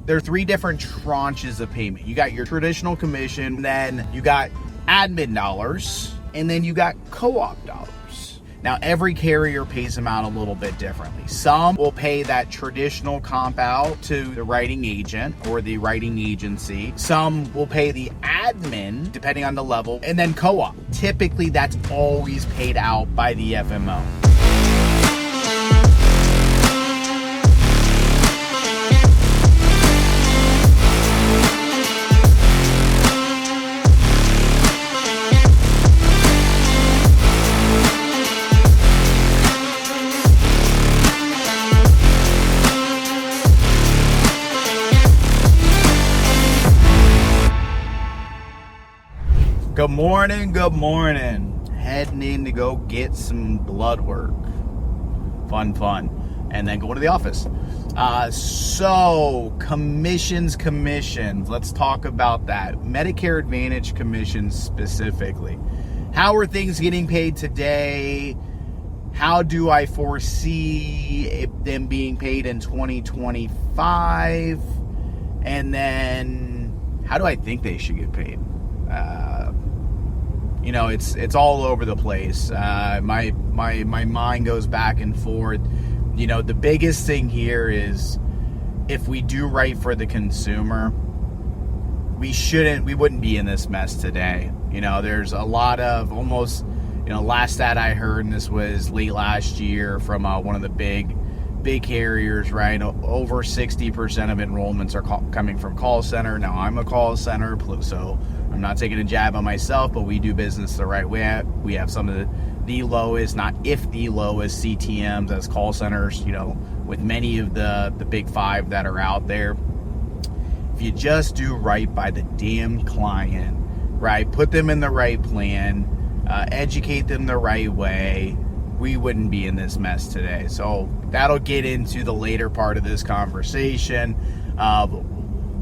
there are three different tranches of payment. You got your traditional commission, then you got admin dollars, and then you got co-op dollars. Now, every carrier pays them out a little bit differently. Some will pay that traditional comp out to the writing agent or the writing agency. Some will pay the admin, depending on the level, and then co-op. Typically, that's always paid out by the FMO. Good morning. Heading in to go get some blood work. Fun. And then going to the office. So, commissions. Let's talk about that. Medicare Advantage commissions specifically. How are things getting paid today? How do I foresee them being paid in 2025? And then, how do I think they should get paid? It's all over the place. My mind goes back and forth. The biggest thing here is if we do right for the consumer, we wouldn't be in this mess today. There's a lot of almost, last stat I heard, and this was late last year from one of the big carriers, right? Over 60% of enrollments are coming from call center. Now, I'm a call center, so I'm not taking a jab on myself, but we do business the right way. We have some of the lowest, not if the lowest, CTMs as call centers, with many of the big five that are out there. If you just do right by the damn client, right? Put them in the right plan, educate them the right way, we wouldn't be in this mess today. So that'll get into the later part of this conversation of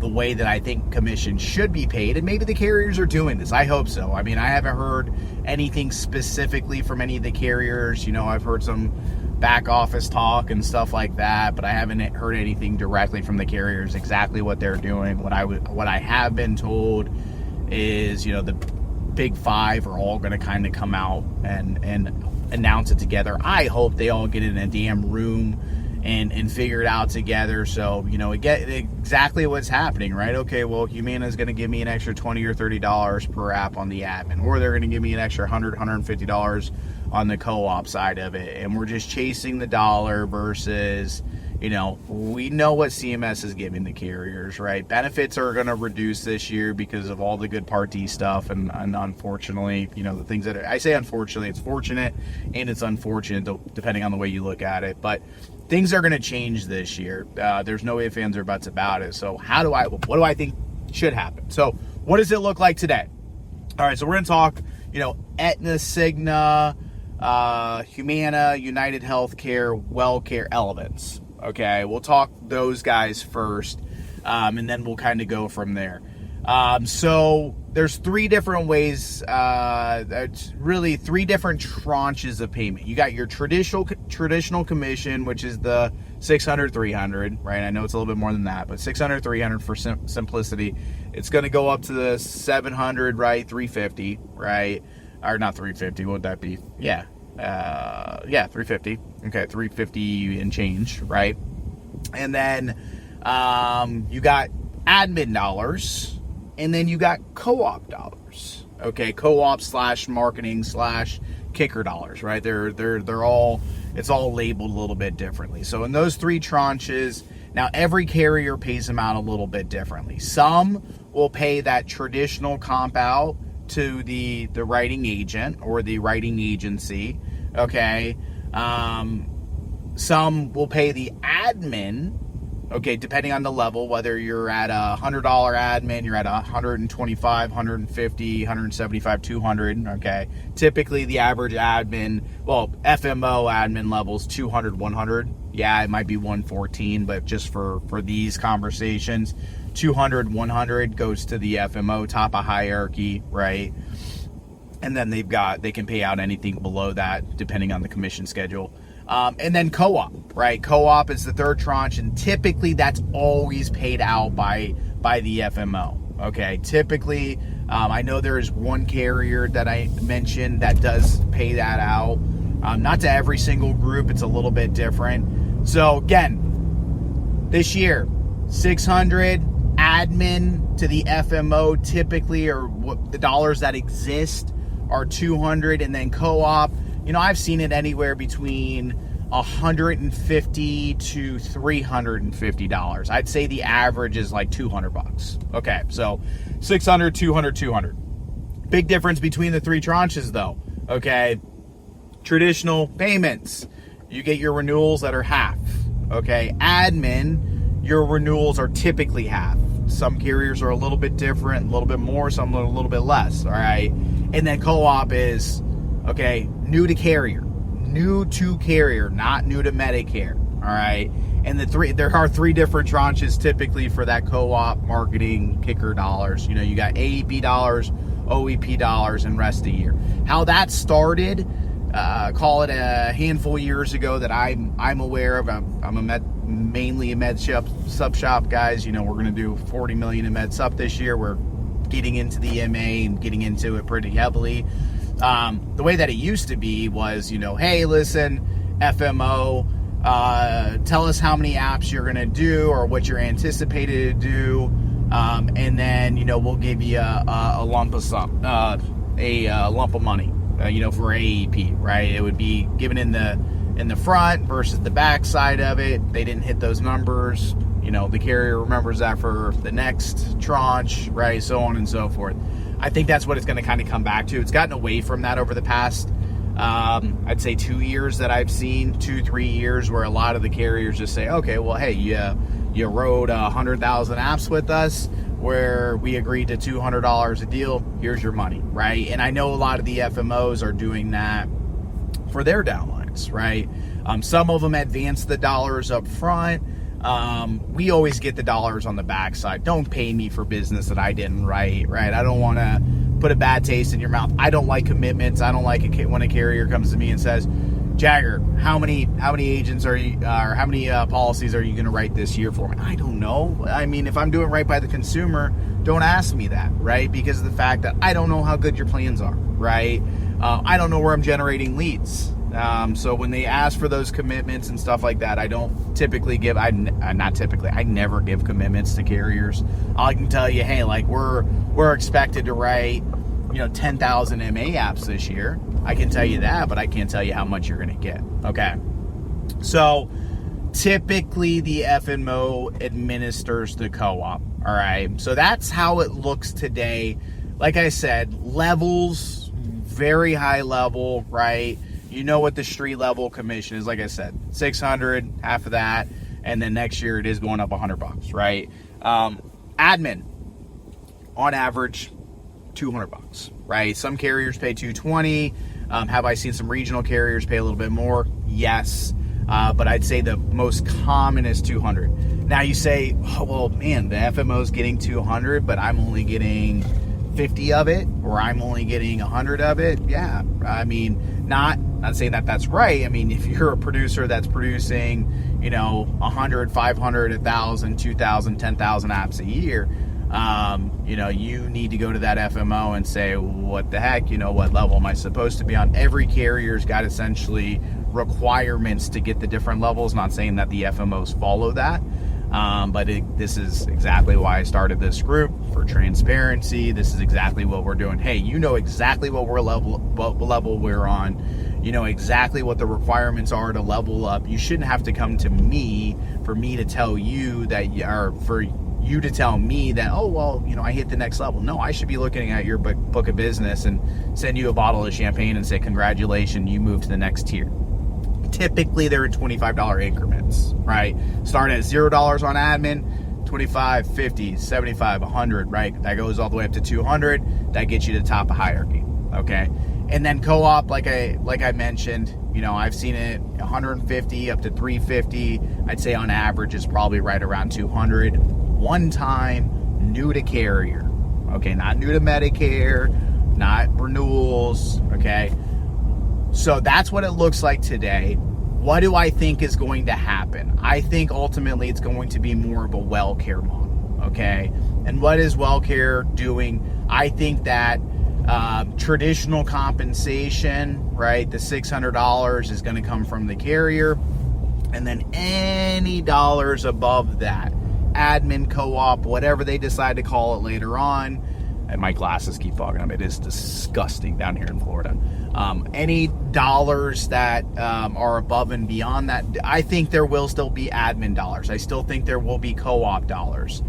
the way that I think commission should be paid, and maybe the carriers are doing this. I hope so. I mean, I haven't heard anything specifically from any of the carriers. I've heard some back office talk and stuff like that, but I haven't heard anything directly from the carriers exactly what they're doing. What I have been told is, the big five are all going to kind of come out and announce it together. I hope they all get in a damn room and figure it out together. So, get exactly what's happening, right? Okay, well, Humana is going to give me an extra $20 or $30 per app on the admin, or they're going to give me an extra $100, $150 on the co-op side of it. And we're just chasing the dollar versus, we know what CMS is giving the carriers, right? Benefits are going to reduce this year because of all the good Part D stuff. And unfortunately, the things that I say unfortunately, it's fortunate and it's unfortunate depending on the way you look at it. But things are going to change this year. There's no ifs, ands, or buts about it. So what do I think should happen? So what does it look like today? All right, so we're going to talk, Aetna, Cigna, Humana, United Healthcare, WellCare, Elevance. Okay, we'll talk those guys first, and then we'll kind of go from there. So there's three different ways, it's really three different tranches of payment. You got your traditional commission, which is the 600, 300, right? I know it's a little bit more than that, but 600, 300 for simplicity. It's going to go up to the 700, right? 350, right? Or not 350, what would that be? Yeah, 350. Okay, 350 and change, right? And then you got admin dollars, and then you got co-op dollars. Okay, co-op / marketing / kicker dollars, right? They're all, it's all labeled a little bit differently. So in those three tranches, now every carrier pays them out a little bit differently. Some will pay that traditional comp out to the writing agent or the writing agency. Okay, some will pay the admin. Okay, depending on the level, whether you're at a $100 admin, you're at $125, $150, $175, $200. Okay, typically the average admin, FMO admin levels $200, $100. Yeah, it might be $114, but just for these conversations, $200, $100 goes to the FMO, top of hierarchy, right? And then they can pay out anything below that depending on the commission schedule. And then co-op, right? Co-op is the third tranche, and typically that's always paid out by the FMO. Okay, typically, I know there is one carrier that I mentioned that does pay that out. Not to every single group, it's a little bit different. So again, this year, 600 admin to the FMO typically, or what the dollars that exist are 200, and then co-op, I've seen it anywhere between $150 to $350. I'd say the average is like $200. Okay, so 600, 200, 200. Big difference between the three tranches though. Okay, traditional payments, you get your renewals that are half. Okay, admin, your renewals are typically half. Some carriers are a little bit different, a little bit more, some a little bit less. All right, and then co-op is, okay, new to carrier, not new to Medicare. All right, and there are three different tranches typically for that co-op marketing kicker dollars. You got AEP dollars, OEP dollars, and rest of the year. How that started, call it a handful of years ago that I'm aware of. I'm mainly a med sub shop, guys. We're going to do 40 million in med sup this year. We're getting into the MA and getting into it pretty heavily. The way that it used to be was, hey, listen, FMO, tell us how many apps you're going to do or what you're anticipated to do, and then, we'll give you a lump of lump of money, for AEP, right? It would be given in the front versus the back side of it. They didn't hit those numbers. The carrier remembers that for the next tranche, right? So on and so forth. I think that's what it's going to kind of come back to. It's gotten away from that over the past, I'd say 2 years that I've seen, 2-3 years, where a lot of the carriers just say, okay, well, hey, you wrote 100,000 apps with us where we agreed to $200 a deal. Here's your money, right? And I know a lot of the FMOs are doing that for their downlines, right? Some of them advance the dollars up front. We always get the dollars on the backside. Don't pay me for business that I didn't write, right? I don't want to put a bad taste in your mouth. I don't like commitments. I don't like it when a carrier comes to me and says, Jagger, how many agents are you, or how many policies are you going to write this year for me? I don't know. I mean, if I'm doing right by the consumer, don't ask me that, right? Because of the fact that I don't know how good your plans are, right? I don't know where I'm generating leads. So when they ask for those commitments and stuff like that, I don't typically give, I never give commitments to carriers. I can tell you, hey, like we're expected to write, 10,000 MA apps this year. I can tell you that, but I can't tell you how much you're going to get. Okay. So typically the FMO administers the co-op. All right. So that's how it looks today. Like I said, levels, very high level, right? What the street level commission is. Like I said, 600, half of that, and then next year it is going up $100, right? Admin, on average, $200, right? Some carriers pay $220. Have I seen some regional carriers pay a little bit more? Yes, but I'd say the most common is $200. Now you say, oh, well, man, the FMO is getting $200, but I'm only getting 50 of it, or I'm only getting 100 of it. Yeah, I mean, not saying that that's right. I mean, if you're a producer that's producing, 100, 500, 1,000, 2,000, 10,000 apps a year, you need to go to that FMO and say, what the heck, what level am I supposed to be on? Every carrier's got essentially requirements to get the different levels. Not saying that the FMOs follow that. But this is exactly why I started this group, for transparency. This is exactly what we're doing. Hey, exactly what level we're on. Exactly what the requirements are to level up. You shouldn't have to come to me for me to tell you that, or for you to tell me that, oh, well, I hit the next level. No, I should be looking at your book of business and send you a bottle of champagne and say, congratulations, you moved to the next tier. Typically, they're in $25 increments, right? Starting at $0 on admin, 25, 50, 75, 100, right? That goes all the way up to 200. That gets you to the top of hierarchy, okay? And then co-op, like I mentioned, I've seen it 150 up to 350. I'd say on average is probably right around 200. One time, new to carrier, okay? Not new to Medicare, not renewals, okay? So that's what it looks like today. What do I think is going to happen? I think ultimately it's going to be more of a WellCare model, okay? And what is WellCare doing? I think that traditional compensation, right, the $600 is going to come from the carrier, and then any dollars above that, admin, co-op, whatever they decide to call it later on, and my glasses keep fogging up. It is disgusting down here in Florida. Any dollars that are above and beyond that, I think there will still be admin dollars. I still think there will be co-op dollars.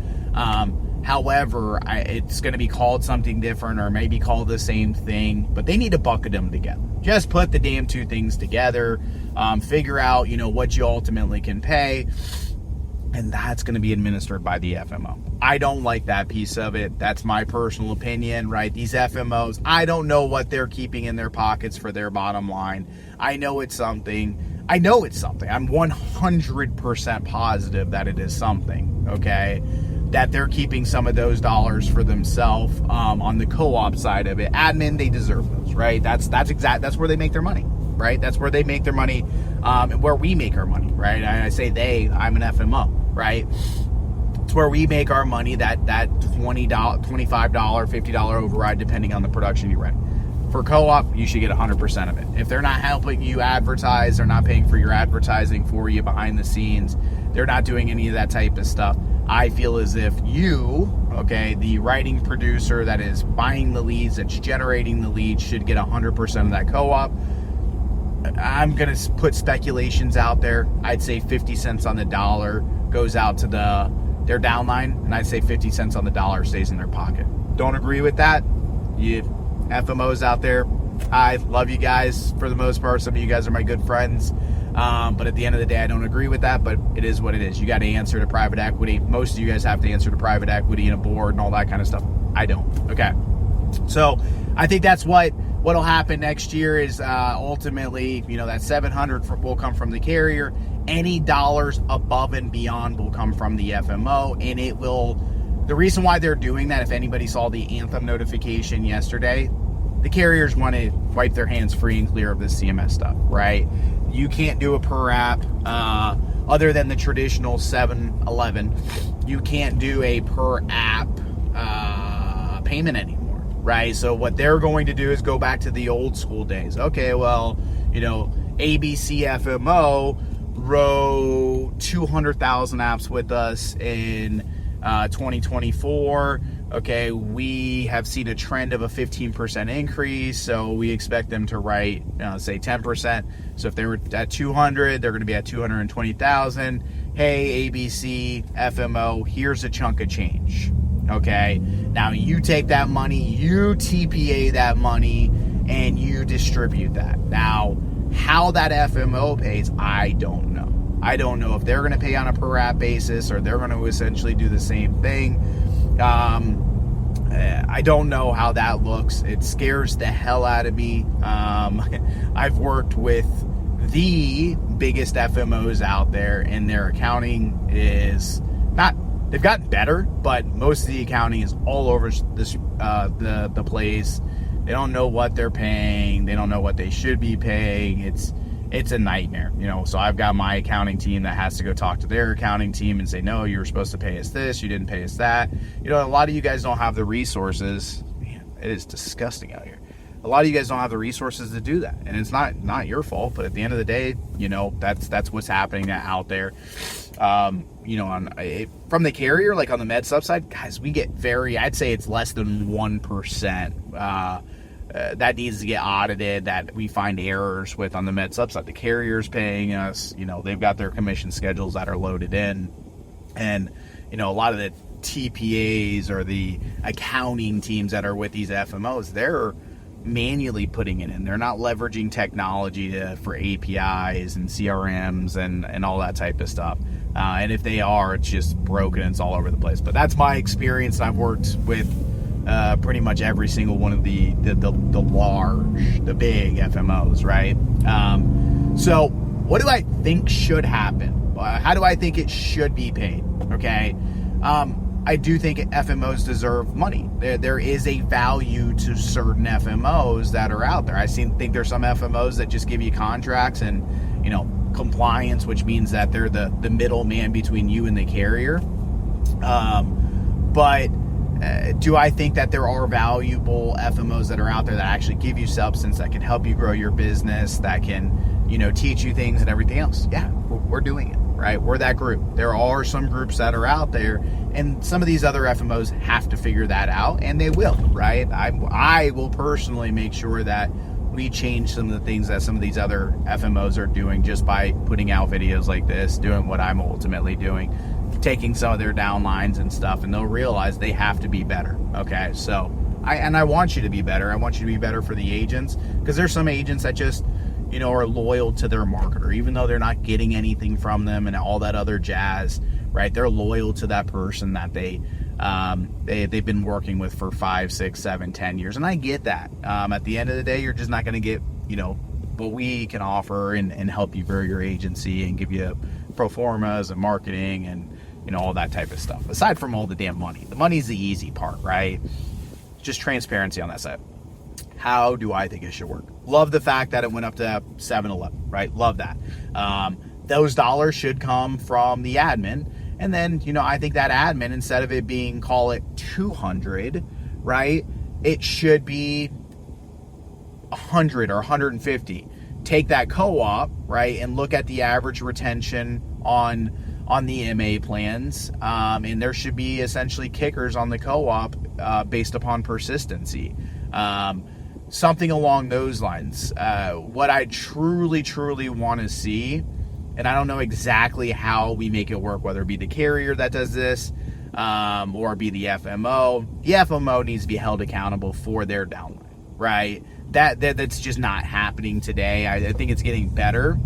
However, it's going to be called something different, or maybe called the same thing, but they need to bucket them together. Just put the damn two things together, figure out, what you ultimately can pay, and that's going to be administered by the FMO. I don't like that piece of it. That's my personal opinion, right? These FMOs, I don't know what they're keeping in their pockets for their bottom line. I know it's something. I'm 100% positive that it is something, okay? That they're keeping some of those dollars for themselves on the co-op side of it. Admin, they deserve those, right? That's where they make their money, right? That's where they make their money, and where we make our money, right? I say they, I'm an FMO, right? It's where we make our money, that $20, $25, $50 override, depending on the production you rent. For co-op, you should get 100% of it. If they're not helping you advertise, they're not paying for your advertising for you behind the scenes, they're not doing any of that type of stuff, I feel as if you, okay, the writing producer that is buying the leads, that's generating the leads, should get 100% of that co-op. I'm going to put speculations out there. I'd say 50 cents on the dollar goes out to their downline, and I'd say 50 cents on the dollar stays in their pocket. Don't agree with that? You FMOs out there, I love you guys for the most part. Some of you guys are my good friends. But at the end of the day, I don't agree with that, but it is what it is. You got to answer to private equity. Most of you guys have to answer to private equity and a board and all that kind of stuff. I don't. Okay. So I think that's what'll happen next year is ultimately, that 700 will come from the carrier. Any dollars above and beyond will come from the FMO, and it will. The reason why they're doing that, if anybody saw the Anthem notification yesterday, the carriers want to wipe their hands free and clear of this CMS stuff, right? You can't do a per app other than the traditional 7-Eleven. You can't do a per app payment anymore, right? So what they're going to do is go back to the old school days. Okay, well, ABC FMO wrote 200,000 apps with us in 2024. Okay, we have seen a trend of a 15% increase, so we expect them to write, say 10%. So if they were at 200, they're going to be at 220,000. Hey, ABC, FMO, here's a chunk of change. Okay, now you take that money, you TPA that money, and you distribute that. Now, how that FMO pays, I don't know. I don't know if they're going to pay on a per app basis or they're going to essentially do the same thing. I don't know how that looks. It scares the hell out of me. I've worked with the biggest FMOs out there, and their accounting is not, they've gotten better, but most of the accounting is all over this the place. They don't know what they're paying. They don't know what they should be paying. It's a nightmare, so I've got my accounting team that has to go talk to their accounting team and say, no, you were supposed to pay us this, you didn't pay us that. A lot of you guys don't have the resources. Man, it is disgusting out here. A lot of you guys don't have the resources to do that, and it's not your fault, but at the end of the day, that's what's happening out there. From the carrier, like on the med sub side, guys, we get I'd say it's less than 1%. That needs to get audited, that we find errors with on the med sub side. The carrier's paying us, they've got their commission schedules that are loaded in. And, a lot of the TPAs or the accounting teams that are with these FMOs, they're manually putting it in. They're not leveraging technology for APIs and CRMs and all that type of stuff. And if they are, it's just broken. It's all over the place. But that's my experience. I've worked with pretty much every single one of the big FMOs, right? So what do I think should happen? How do I think it should be paid? Okay. I do think FMOs deserve money. There is a value to certain FMOs that are out there. I think there's some FMOs that just give you contracts and, compliance, which means that they're the middleman between you and the carrier. But do I think that there are valuable FMOs that are out there that actually give you substance, that can help you grow your business, that can, teach you things and everything else? Yeah, we're doing it, right? We're that group. There are some groups that are out there, and some of these other FMOs have to figure that out, and they will, right? I will personally make sure that we change some of the things that some of these other FMOs are doing just by putting out videos like this, doing what I'm ultimately doing, taking some of their downlines and stuff, and they'll realize they have to be better. Okay, so I want you to be better. I want you to be better for the agents, because there's some agents that just are loyal to their marketer, even though they're not getting anything from them and all that other jazz, right? They're loyal to that person that they've been working with for 5, 6, 7, 10 years, and I get that. At the end of the day, you're just not going to get what we can offer and help you grow your agency and give you pro formas and marketing and all that type of stuff. Aside from all the damn money, the money's the easy part, right? Just transparency on that side. How do I think it should work? Love the fact that it went up to 7-11, right? Love that. Those dollars should come from the admin. And then, I think that admin, instead of it being, call it 200, right? It should be 100 or 150. Take that co-op, right? And look at the average retention on the MA plans. And there should be essentially kickers on the co-op based upon persistency. Something along those lines. What I truly, truly want to see, and I don't know exactly how we make it work, whether it be the carrier that does this or be the FMO. The FMO needs to be held accountable for their downline, right? That's just not happening today. I think it's getting better.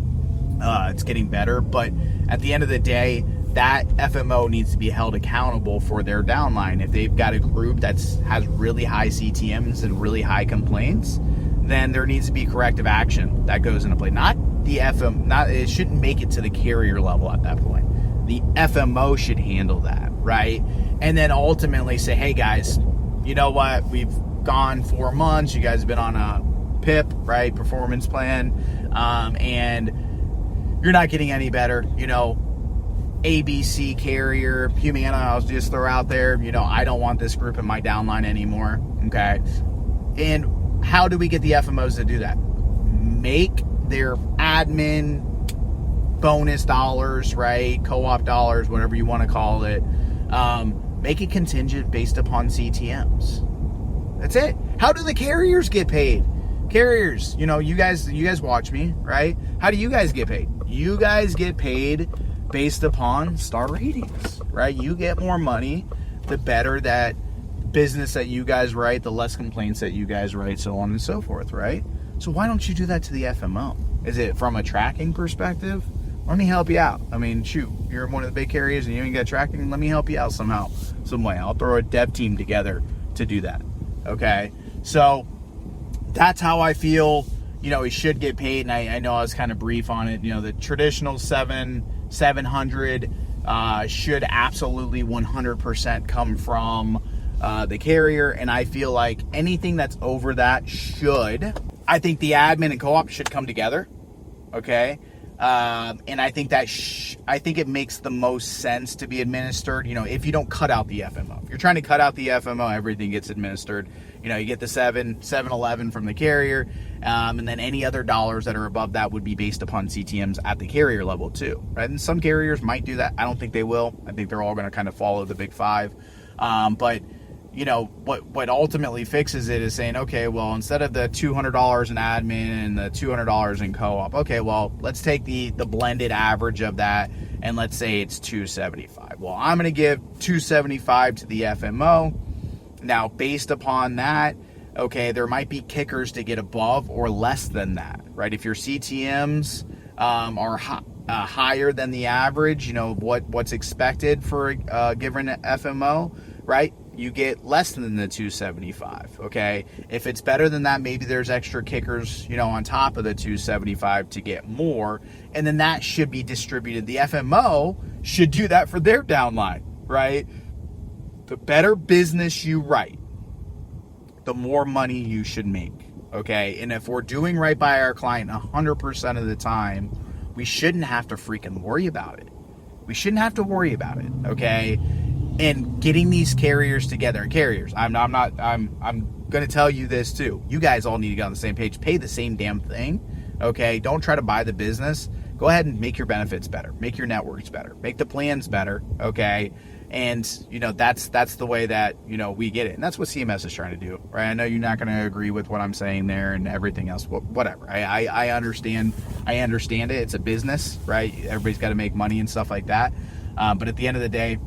But at the end of the day, that FMO needs to be held accountable for their downline. If they've got a group that has really high CTMs and really high complaints, then there needs to be corrective action that goes into play. It shouldn't make it to the carrier level at that point. The FMO should handle that, right? And then ultimately say, hey guys, you know what? We've gone 4 months. You guys have been on a PIP, right? Performance plan. And you're not getting any better. ABC carrier, Humana, I'll just throw out there, I don't want this group in my downline anymore. Okay. And how do we get the FMOs to do that? Make their admin bonus dollars, right? Co-op dollars, whatever you want to call it. Make it contingent based upon CTMs. That's it. How do the carriers get paid? Carriers, you guys watch me, right? How do you guys get paid? You guys get paid based upon star ratings, right? You get more money the better that business that you guys write, the less complaints that you guys write, so on and so forth, right? So why don't you do that to the FMO? Is it from a tracking perspective? Let me help you out. I mean, shoot, you're one of the big carriers and you ain't got tracking. Let me help you out somehow, some way. I'll throw a dev team together to do that. Okay, so that's how I feel. He should get paid, and I know I was kind of brief on it. The traditional 700 should absolutely 100% come from the carrier, and I feel like anything that's over that should. I think the admin and co-op should come together, okay? And I think that I think it makes the most sense to be administered. If you don't cut out the FMO, if you're trying to cut out the FMO, everything gets administered. You get the 7-11 from the carrier, and then any other dollars that are above that would be based upon CTMs at the carrier level too, right? And some carriers might do that. I don't think they will. I think they're all going to kind of follow the big five. But what ultimately fixes it is saying, okay, well, instead of the $200 in admin and the $200 in co-op, okay, well, let's take the blended average of that, and let's say it's $275. Well, I'm going to give $275 to the FMO. Now, based upon that, okay, there might be kickers to get above or less than that, right? If your CTMs are higher than the average, what's expected for a given FMO, right? You get less than the 275, okay? If it's better than that, maybe there's extra kickers, on top of the 275 to get more, and then that should be distributed. The FMO should do that for their downline, right? The better business you write, the more money you should make, okay? And if we're doing right by our client 100% of the time, we shouldn't have to freaking worry about it. We shouldn't have to worry about it, okay? And getting these carriers together, I'm going to tell you this too. You guys all need to get on the same page. Pay the same damn thing, okay? Don't try to buy the business. Go ahead and make your benefits better. Make your networks better. Make the plans better, okay? And, that's the way that, we get it. And that's what CMS is trying to do, right? I know you're not going to agree with what I'm saying there and everything else. Whatever. I understand. I understand it. It's a business, right? Everybody's got to make money and stuff like that. But at the end of the day,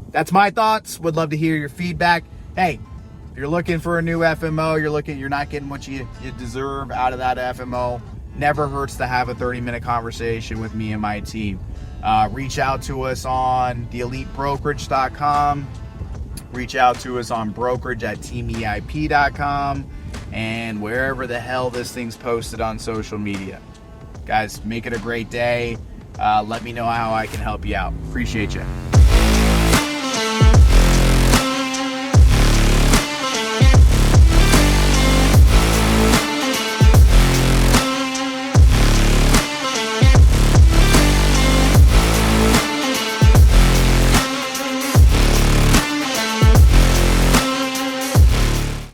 that's my thoughts. Would love to hear your feedback. Hey, if you're looking for a new FMO, you're not getting what you deserve out of that FMO, never hurts to have a 30-minute conversation with me and my team. Reach out to us on theelitebrokerage.com. Reach out to us on brokerage@teameip.com and wherever the hell this thing's posted on social media. Guys, make it a great day. Let me know how I can help you out. Appreciate you.